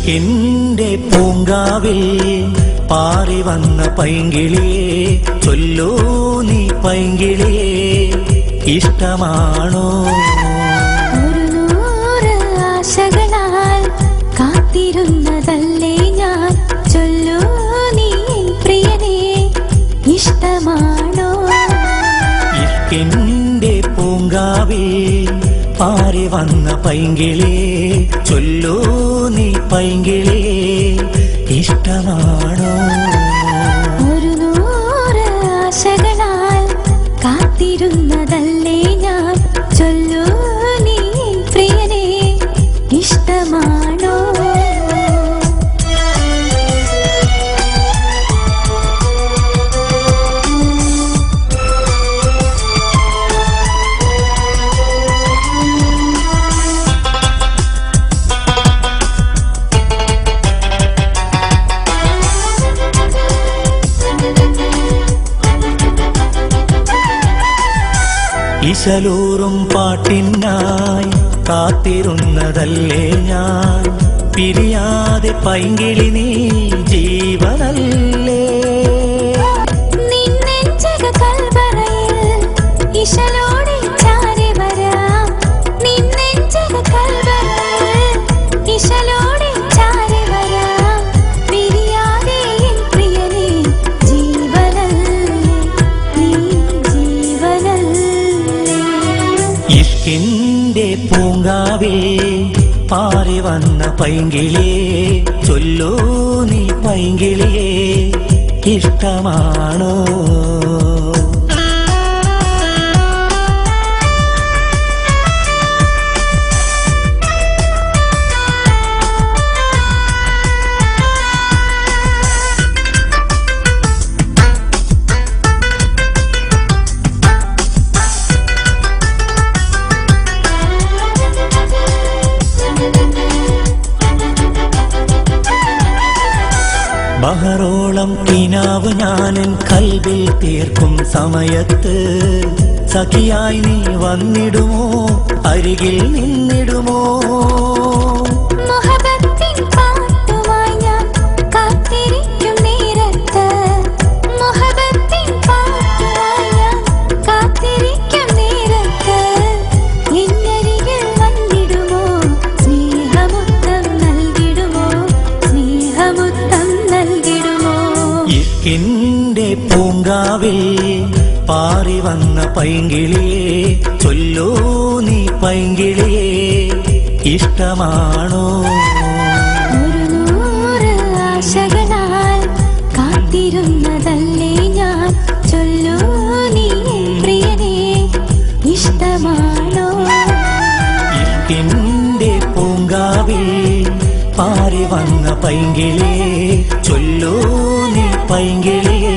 ഇഷ്കിന്റെ പൂങ്കാവിൽ പാറി വന്ന പൈങ്കിളിയെ ചൊല്ലൂ നീ പൈങ്കിളിയെ ഇഷ്ടമാണോ? ഒരു നൂറ് ആശകളാൽ കാത്തിരുന്നതല്ലേ ഞാൻ, ചൊല്ലൂ നീ പ്രിയനേ ഇഷ്ടമാണോ? ഇഷ്കിന്റെ പൂങ്കാവിൽ പാറി വന്ന പൈങ്കിളിയെ ചൊല്ലൂ നീ പൈങ്കിളിയെ ഇഷ്ടമാണോ? ഒരു നൂറ് ആശകളാൽ കാത്തിരുന്നതല്ലേ ഞാൻ, ചൊല്ലൂ നീ പ്രിയനേ ഇഷ്ടമാണോ? ഇശലൂറും പാട്ടിനായി കാത്തിരുന്നതല്ലേ ഞാൻ, പിരിയാതെ പൈങ്കിളി നീ ജീവനല്ലേ. ഇഷ്കിന്റെ പൂങ്കാവിൽ പാറി വന്ന പൈങ്കിളിയെ ചൊല്ലൂ നീ പൈങ്കിളിയെ ഇഷ്ടമാണോ? ബഹറോളം കിനാവ് ഞാനൻ കൽവിൽ തീർക്കും സമയത്ത് സഖിയായി നീ വന്നിടുമോ, അരികിൽ നിന്നിടുമോ? ഇഷ്കിന്റെ പൂങ്കാവിൽ പാറി വന്ന പൈങ്കിളിയെ ചൊല്ലൂ നീ പൈങ്കിളിയെ ഇഷ്ടമാണോ? ഒരു നൂറ് ആശകളാൽ കാത്തിരുന്നതല്ലേ ഞാൻ, ചൊല്ലൂ നീ പ്രിയനേ ഇഷ്ടമാണോ? ഇഷ്കിന്റെ പൂങ്കാവിൽ പാറി വന്ന പൈങ്കിളിയെ ചൊല്ലൂ നീ പൈങ്കിളിയെ